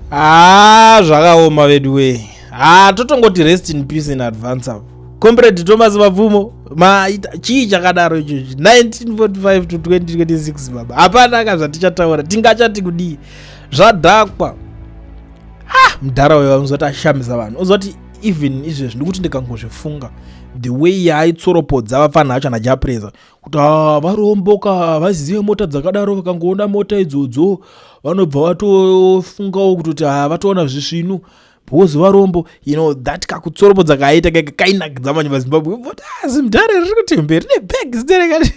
Zvakaoma vedu we. Totongoti rest in peace in advance up. Comrade Thomas Mapfumo chii chakadaro ichochi 1945 to 2026 baba. Hapana kazvatichataura tingachati kudii. Zvadhakwa. Mudhara uyo unozoti ashamisa vanhu. Unozoti even izvezvi ndikuti ndikangozvifunga the way yaitsoropodza vafana vacho naJapreza kuti varomboka vazive mota dzakadaro vakangoona mota idzodzo vanobva vatofungawo kuti vatoona zvisvinu because varombo that kakutsoropodza kaita kainakidza manje vaZimbabwe but Mudhara riri kuti mberi nebags derekati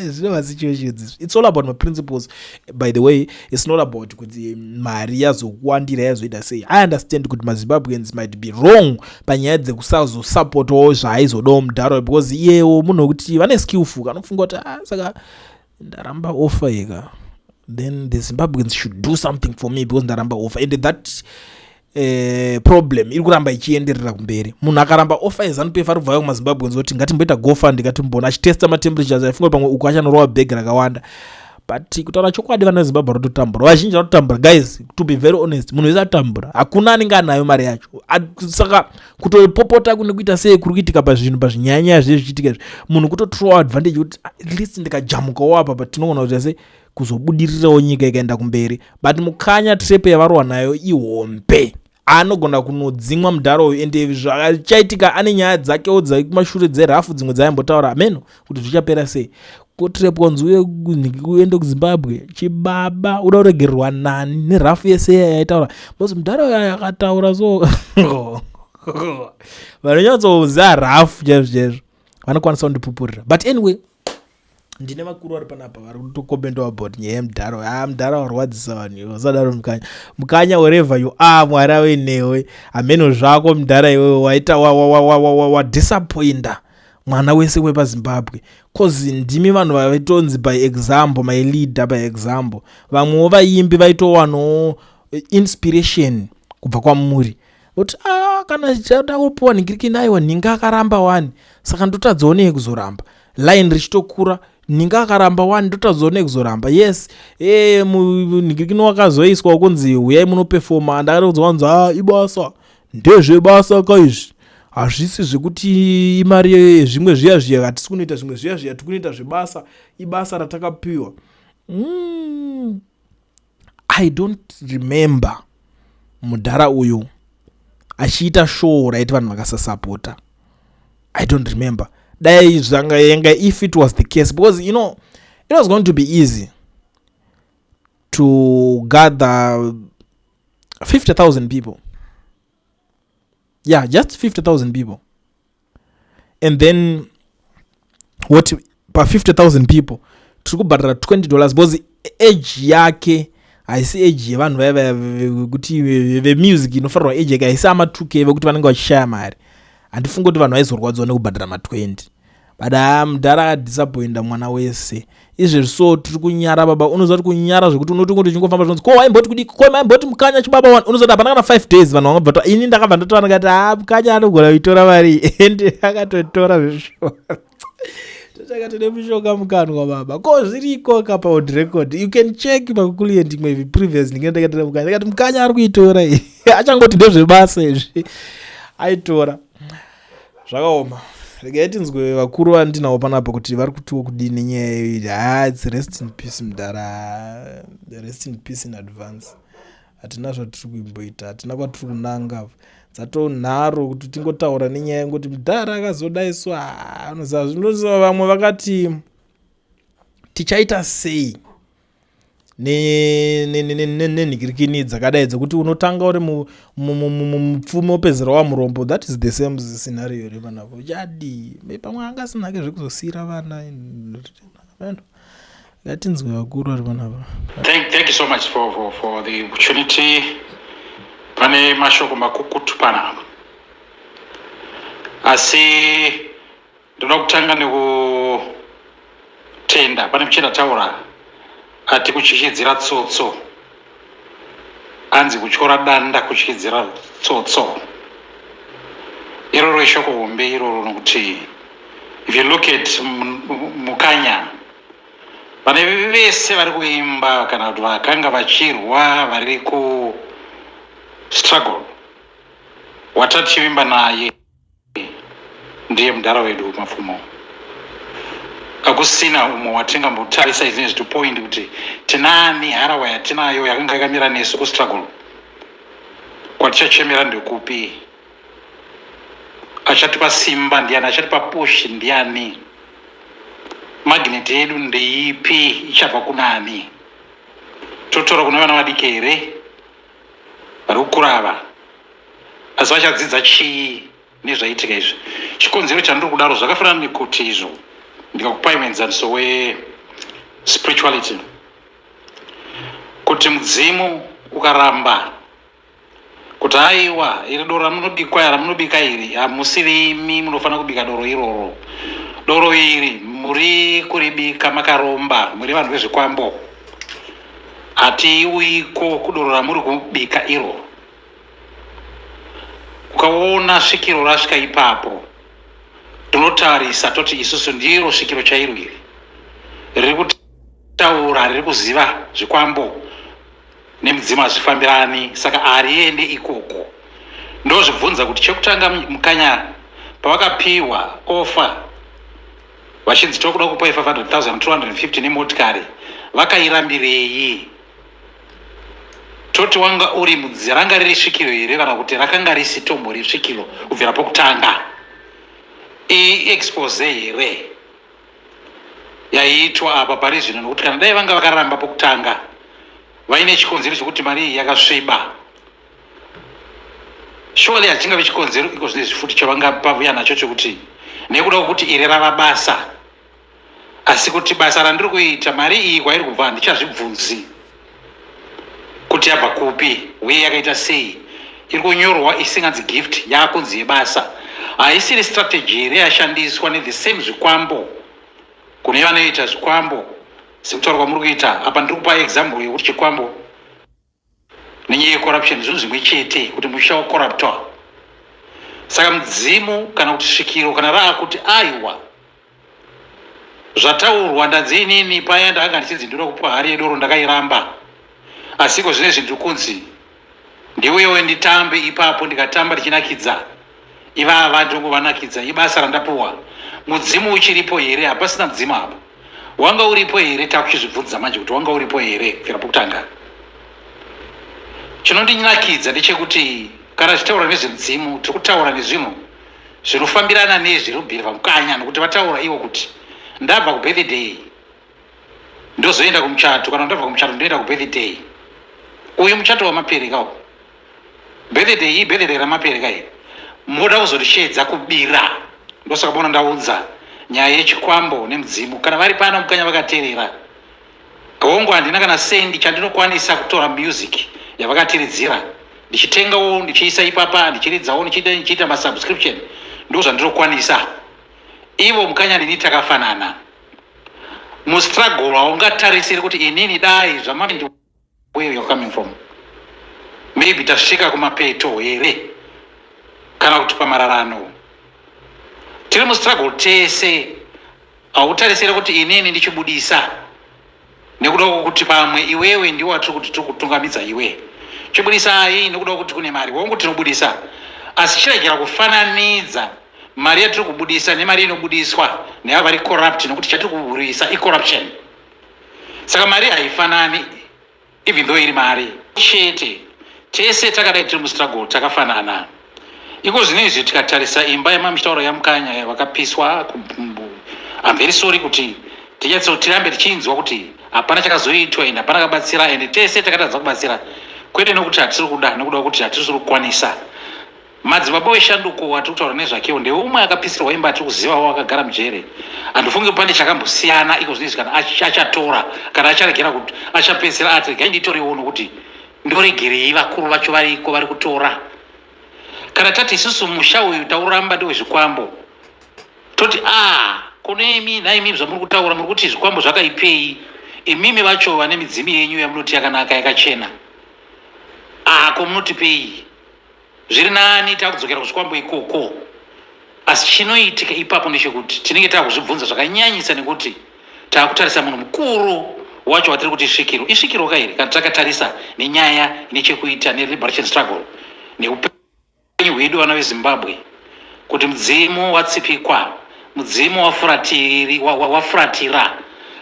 zvinova situations. It's all about my principles. By the way, it's not about kuti mari yazokuwandira yazoita sei. I understand kuti maZimbabweans might be wrong panyaya dzekusazosupportawo zvaaizodawo Mudhara because iyewo munhu wekuti vane skillful kanofunga kuti saka ndaramba offer ika then the Zimbabweans should do something for me because ndaramba offer and that problem iri kuramba ichienderera kumberi. Munhu akaramba offer yeZANU-PF ari kubvayo kumaZimbabweans kuti ngatimboita GoFund ngatimbona achitesta matemperatures aifunga pamwe uku achanorowa bhegi rakawanda but kutaura chokwadi vana veZimbabwe rototambura vazhinji vatotambura guys to be very honest munhu wese atambura hakuna anenge anayo mari yacho saka kutopopota kune kuita sei kuri kuitika pazvinhu pazvinyanya zvezvichitika munhu kutothrow advantage kuti at least ndikajamukawo apa but tinogona kuti sei kuzobudirirawo nyika ikaenda kumberi but mukanya trepe yavarwa nayo ihombe anogona kunodzimwa Mudhara uyu ende zvachaitika ane nyaya dzakewo dzaikumashure dzerafu dzimwe dzaimbotaura ameno kuti zvichapera sei kotrepwa nzuye kuende kuZimbabwe chibaba uda kuregererwa nani nerafu yese yaitaura because Mudhara uyu akataura so vanonyatsoziva rafu chaizvo vanokwanisa kundipupurira but anyway ndine vakuru vari panapa vari kutokomentawo about nyaya yeMudhara. Mudhara warwadzisa vanhu usadaro mukanya wherever you are mwari ave newe ameno zvako Mudhara iwewe waita wadisappointa mwana wese wepaZimbabwe cause ndimi vanhu vaitonzi by example my leader by example vamwewo vaimbi vaitowanawo inspiration kubva kwamuri kuti kana chada kupiwa nhingirikini aiwa nhinga akaramba wani saka ndotadzawo nei kuzoramba line richitokura ninga akaramba wani ndotadzawo nei kuzoramba yes nhingirikini wakazoiswa kunzi uyai munoperforma ndakatodzowanza ibasa ndezvebasa kaizvi hazvisi zvekuti imari zvimwe zviya hatisi kunoita zvimwe zviya tikunoita zvebasa ibasa ratakapiwa. I don't remember Mudhara uyu achiita show raiti vanhu vakasasapota. I don't remember. Dai zvanga yenga if it was the case because it was going to be easy to gather 50,000 people. Yeah, just 50,000 people. And then what per 50,000 people tiri kubhadhara $20 because age yake haisi age yevanhu vaya kuti vemusic inofanirwa age yake haisi ama2k vekuti vanenge vachishaya mari. Handifunga kuti vanhu vaizorwadzwa nekubhadhara ma20 but Mudhara akadisappointa mwana wese izvezvi so tiri kunyara baba unoziva kuti kunyara zvekuti unoti kuti chingofamba zvinonzi ko waimboti kudi ko maimboti mukanya chibaba wani unozoti hapana kana 5 days vanhu vangabva ini ndakabva ndotaura ngati mukanya anogona kuitora mari ende akatotora zvishoma tochakatode mushonga mukanwa baba ko zviriko kapa on record you can check makukulienti maybe previous ndingendakatira mukanya ndakati mukanya ari kuitora achangoti ndezvebasa izvi aitora zvakaoma. Regai tinzwe vakuru vandinawo panapa kuti vari kutiwo kudini nyaya it's rest in peace Mudhara, rest in peace in advance. Hatina zvatiri kuimboita, hatina kwatiri kunanga dzatonharo kuti tingotaura nenyaya yekuti Mudhara akazodaiswa unoziva zvinoziva vamwe vakati tichaita sei nenhingirikini dzakadai dzekuti unotanga uri mupfumi wopedzera wamurombo. That is the same scenario repanapa uchadi pamwe angasinake zvekuzosiyira vana ngatinzwe vakuru vari panapa. Thank you so much for the opportunity. Pane mashoko makukutu panapa asi ndoda kutanga nekutenda pane muchenda taura ati kuchichidzira tsotso anzi kutyora danda kuchichidzira tsotso iroro ishoko hombe iroro nokuti if you look at mukanya vane vese vari kuimba kana kuti vakanga vachirwa vari struggle watatichivimba naye ndiye mudhara wedu mapfumo. Akusina umwe watingambotarisa izvinezvi to point kuti tinani harawa yatinayo yakanga yakamira nesu kustruggle kwatichachemera ndekupi, achatipa simba ndiani, achatipa push ndiani, magnet yedu ndeipi, ichabva kunani. Totora kuna vana vadiki here vari kukura ava, asi vachadzidza chii nezvaitika izvi. Chikonzero chandiri kudaro zvakafanana nekuti izvo ndikakupai muenzaniso wespirituality, kuti mudzimu ukaramba kuti aiwa iri doro ramunobikwa ramunobika iri hamusirimi munofanira kubika doro iroro, doro iri muri kuribika makaromba, muri vanhu vezvikwambo, hatiuiko kudoro ramuri kubika iro. Ukaona svikiro rasvika ipapo, tinotarisa toti isusu ndiro svikiro chairo iri riri kutaura, riri kuziva zvikwambo nemudzimu hazvifambirani, saka hariendi ikoko. Ndozvibvunza kuti chekutanga mukanya pavakapiwa ofa vachinzi tokuda kupa 500,250 nemotikari, vakairambirei? Toti wanga uri mudzi ranga riri svikiro here kana kuti rakanga risitombori svikiro kubvira pokutanga? Expose here yaiitwa apa pari zvino, nokuti kana dai vanga vakaramba pokutanga vaine chikonzero chokuti mari iyi yakasviba, surely hachingave chikonzero iko zvinezvi futi chavangapavuya nacho chokuti nekuda kwokuti iri rava basa, asi kuti basa randiri kuita mari iyi kwairi kubva handichazvibvunzi kuti yabva kupi uye yakaita sei, iri kunyorwa isinganzi gift yakunzi yebasa. Haisiri strategy here yashandiswa nethe same zvikwambo kune vanoita zvikwambo sekutaura kwamuri kuita apa. Ndiri kupa example yekuti chikwambo nenyaya yecorruption zvinhu zvimwe chete, kuti musha wakorruptwa. Saka mudzimu kana kuti svikiro kana raakuti aiwa zvataurwa ndanzi inini paya ndanga ndichinzi ndinoda kupa hari yedoro ndakairamba, asiko zvine zvinhu kunzi ndiuyewo nditambe ipapo, ndikatamba ndichinakidza ivava ndongovanakidza, ibasa randapuwa. Mudzimu uchiripo here? Hapasina mudzimu apa. Wanga uripo here? Takuchizvibvunza manje kuti wanga uripo here kubvira pokutanga. Chinondinakidza ndechekuti kana tichitaura nezvemudzimu tiri kutaura nezvinhu zvinofambirana nezviri kubhirwa mukanya, nokuti vataura ivo kuti ndabva kubirthday ndozoenda kumuchato, kana ndabva kumuchato ndoenda kubirthday. Uyu muchato wamaperekawo, birthday iyi birthday ramapereka iri, moda kuzorishedza kubira. Ndosaka bona ndaunza nyaya yechikwambo nemudzimu. Kana vari pano mukanya vakateerera, hongu handina kana sendi chandinokwanisa kutora music yavakatiridzira ndichitengawo ndichiisa ipapa ndichiridzawo ndichiita masubscription, ndo zvandinokwanisa. Ivo mukanya ndini takafanana. Mustruggle haungatarisiri kuti inini dai zvamandi where you're coming from, maybe tasvika kumapeto here kana kuti pamararano. Tiri mustruggle tese, hautarisiri kuti inini ndichibudisa nekuda kuti pamwe iwewe ndiwo watiri kuti tiri kutungamidza iwe. Chibudisa hai nekuda kuti kune mari, hongu tinobudisa, asi chiragera kufananidza mari yatiri kubudisa nemari inobudiswa neava vari corrupt, nekuti chatiri kuburisa icorruption. Saka mari haifanani even though iri mari chete. Tese takadai tiri mustruggle takafanana. Iko zvinezvi tikatarisa imba yemamitauro yamukanya yavakapiswa, I'm very sorry kuti tirambe tichinzwa kuti hapana chakazoitwa ende hapana kabatsira, ende tese takatadza kubatsira, kwete nokuti hatiri kuda, nokuda kuti hatiri kukwanisa. Madzibaba weshanduko watiri kutaura nezvakewo ndeumwe akapisirwa imba atiri kuzivawo akagara mujere. Handifungi pane chakambosiyana iko zvinezvi kana achatora kana acharegera kuti achapedzisira ati regai nditorewo, nokuti ndoregerei vakuru vacho variko vari kutora. Kana tati isusu musha uyu tauramba ndewezvikwambo, toti kune imi naimi zvamuri kutaura muri kuti zvikwambo zvakaipei, imimi vacho vane midzimu yenyu yamunoti yakanaka yakachena, ko munotipei? Zviri nani takudzokera kuzvikwambo ikoko. Asi chinoitika ipapo ndechekuti tinenge takuzvibvunza zvakanyanyisa, nekuti takutarisa munhu mukuru wacho watiri kuti isvikiro. Isvikiro kairi kana takatarisa nenyaya ine chekuita neliberation struggle neupenyu hwedu vana vezimbabwe kuti mudzimu watsipikwa, mudzimu wafuratira,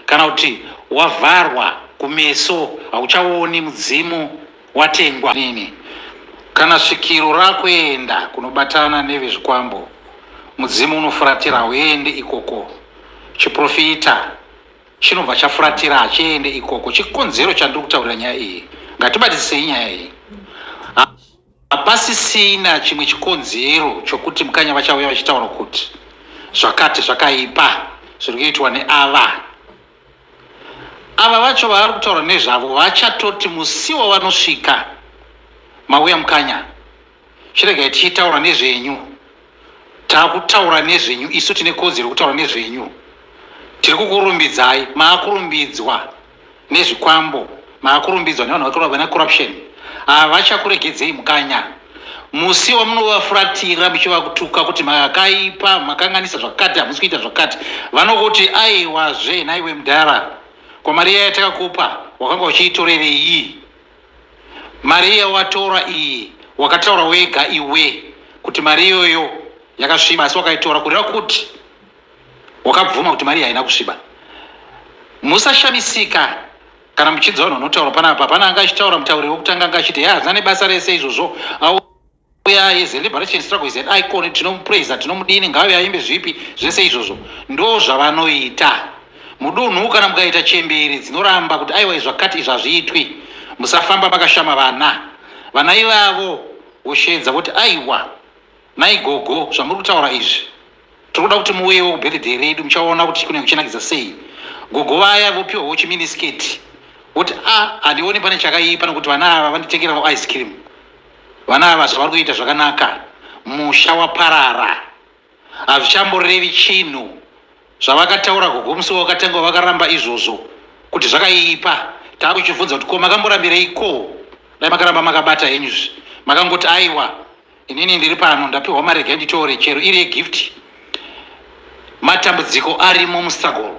kana kuti wavharwa kumeso, hauchaoni mudzimu watengwa nini. Kana svikiro rakuenda kunobatana nevezvikwambo, mudzimu unofuratira, hauende ikoko. Chiprofita chinobva chafuratira hachiende ikoko. Chikonzero chandiri kutaurira nyaya iyi, ngatibatisisei nyaya iyi. Hapasisina chimwe chikonzero chokuti mukanya vachauya vachitaura kuti zvakati zvakaipa zviri kuitwa neava. Ava vacho vavari kutaura nezvavo vachatoti musi wavanosvika mauya mukanya, chiregai tichitaura nezvenyu, taakutaura nezvenyu, isu tine kodzero kutaura nezvenyu. Tiri kukurumbidzai, maakurumbidzwa nezvikwambo, maakurumbidzwa nevanhu vana corruption. Havachakuregedzei mukanya. Musi wamunovafuratira muchivakutuka kuti makaipa, makanganisa zvakati, hamusi kuita zvakati, vanokuti aiwazve naiwe mudhara, kwa mari iya yatakakupa wakanga uchiitorerei? Mari iya watora iyi wakataura wega iwe kuti mari iyoyo yakasviba, asi wakaitora kureva kuti wakabvuma kuti mari haina kusviba. Musashamisika kana muchinzwa vanhu vanotaura panapa. Pana anga achitaura mutauri wokutanga anga achiti hazina nebasa rese izvozvo, auya yeZeliberation Struggle is an icon, tinomupraisa, tinomudini, ngave aimbe zvipi, zvese izvozvo ndo zvavanoita. Mudunhu kana mukaita chemberi dzinoramba kuti aiwa zvakati izvi hazviitwi, musafamba makashama vana. Vana ivavo voshedza kuti aiwa naigogo zvamuri kutaura izvi tiri kuda kuti muwewo kubhiridhe redu, muchaona kuti kune kuchinakidza sei. Gogo vaya vopiwawo chiminisketi kuti handioni pane chakaipa nokuti vana ava vanditengerawo ice cream. Vana ava zvavari kuita zvakanaka, musha waparara, hazvichamborevi chinhu zvavakataura gogo musi wakatanga vakaramba izvozvo kuti zvakaipa. Taakuchibvunza kuti ko makamborambireiko? Dai makaramba makabata henyuzvi, makangoti aiwa inini ndiri pano ndapiwa marege nditore chero iri yegift. Matambudziko arimo mustruggle.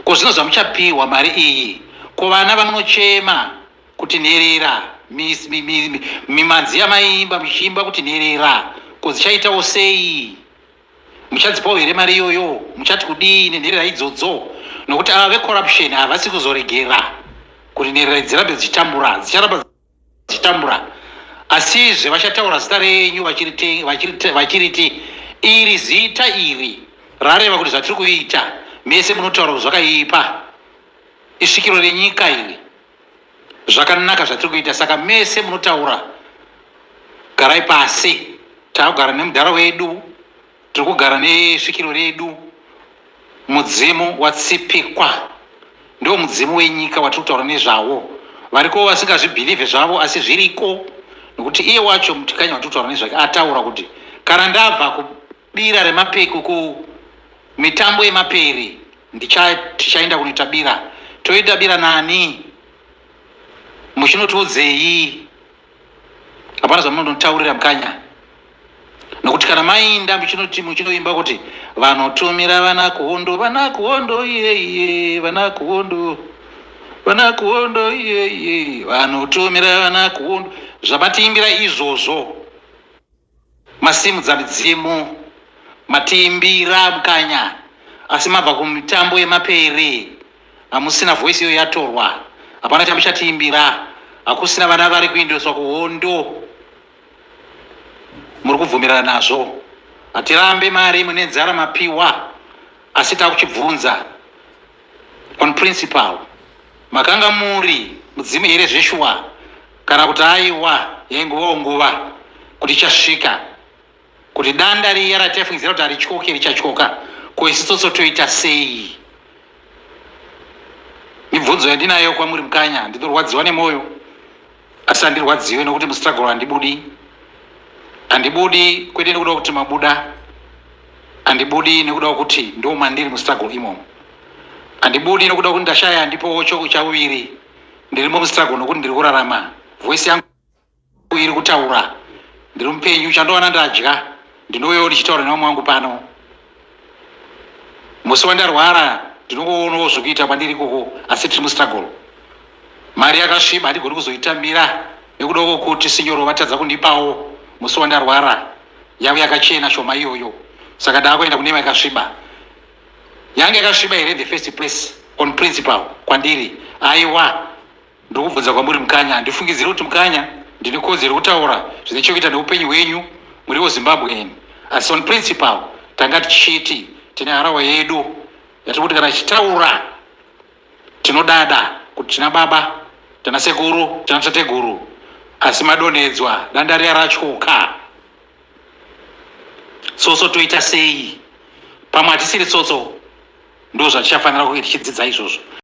Ko zvino zvamuchapiwa mari iyi, ko vana vamunochema kuti nherera, mimanzi yamaimba muchiimba kuti nherera, ko dzichaitawo sei? Muchadzipawo here mari iyoyo? Muchati kudini nherera idzodzo? Nokuti ava vecorruption havasi kuzoregera kuti nherera dzirambe dzichitambura, dzicharamba dzichitambura. Asizve vachataura zita renyu vachiriti iri zita iri rareva kuti zvatiri kuita mese munotaura kuti zvakaipa, isvikiro renyika iri, zvakanaka zvatiri kuita. Saka mese munotaura garai pasi, taakugara nemudhara wedu, tiri kugara nesvikiro redu. Mudzimu watsipikwa, ndo mudzimu wenyika watiri kutaura nezvawo. Variko vasingazvibhilivhe zvavo asi zviriko, nokuti iye wacho mutikanya watiri kutaura nezvake ataura kuti kana ndabva kubira remapeku kumitambo yemaperi tichaenda kunoita bira. Toita bira nani? Muchinotiudzei? Hapana zvamunotaurira mukanya. Nokuti kana mainda muchinoimba kuti vanotumira vana kuhondo iyeye, vana kuhondo iyeye, vanotumira vana kuhondo. Zvamatiimbira izvozvo masimudza midzimu, matiimbira mukanya, asi mabva kumitambo yemapere hamusina voisi iyo yatorwa. Hapana chamuchatiimbira, hakusina vana vari kuendeswa kuhondo, muri kubvumirana nazvo. Hatirambe mari mune nzara mapiwa, asi takuchibvunza on principle, makanga muri mudzimu here zveshua kana kuti aiwa yainguvawo nguva kuti ichasvika, kuti danda riya ratafungidzira kuti harityoke richatyoka, ko isitsotso toita sei? Mibvunzo yandinayo kwamuri mukanya. Ndinorwadziwa nemwoyo, asi handirwadziwe nokuti mustruggle handibudi kwete nekuda kuti mabuda, handibudi nekuda kuti ndo mandiri mustruggle imomo, handibudi nekuda kuti ndashaya ndipowo choko chauviri, ndirimo mustruggle nokuti ndiri kurarama, voisi yangu iri kutaura, ndiri mupenyu, chandowana ndadya, ndinowewo ndichitaura nevamwe wangu pano. Musi wandarwara ndinongoonawo zvekuita pandiri ikoko, asi tiri mustruggle. Mari yakasviba, handigoni kuzoitambira nekudoko kuti sinyoro vatadza kundipawo musi wandarwara yavo yakachena shoma iyoyo, saka ndakuenda kunema yakasviba. Yange yakasviba here the first place on principle kwandiri. Aiwa, ndokubvunza kwamuri Mukanya, handifungidziri kuti Mukanya ndine kodzero kutaura zvine chekuita neupenyu hwenyu muriwo Zimbabwe. Asi on principle tanga tichiti tine harahwa yedu yatiri kuti kana tichitaura tinodada kuti tina baba, tina sekuru, tina tateguru, asi madonhedzwa danda riya ratyoka. Tsotso toita sei? Pamwe hatisiri tsotso, ndo zvatichafanira kuti tichidzidza izvozvo.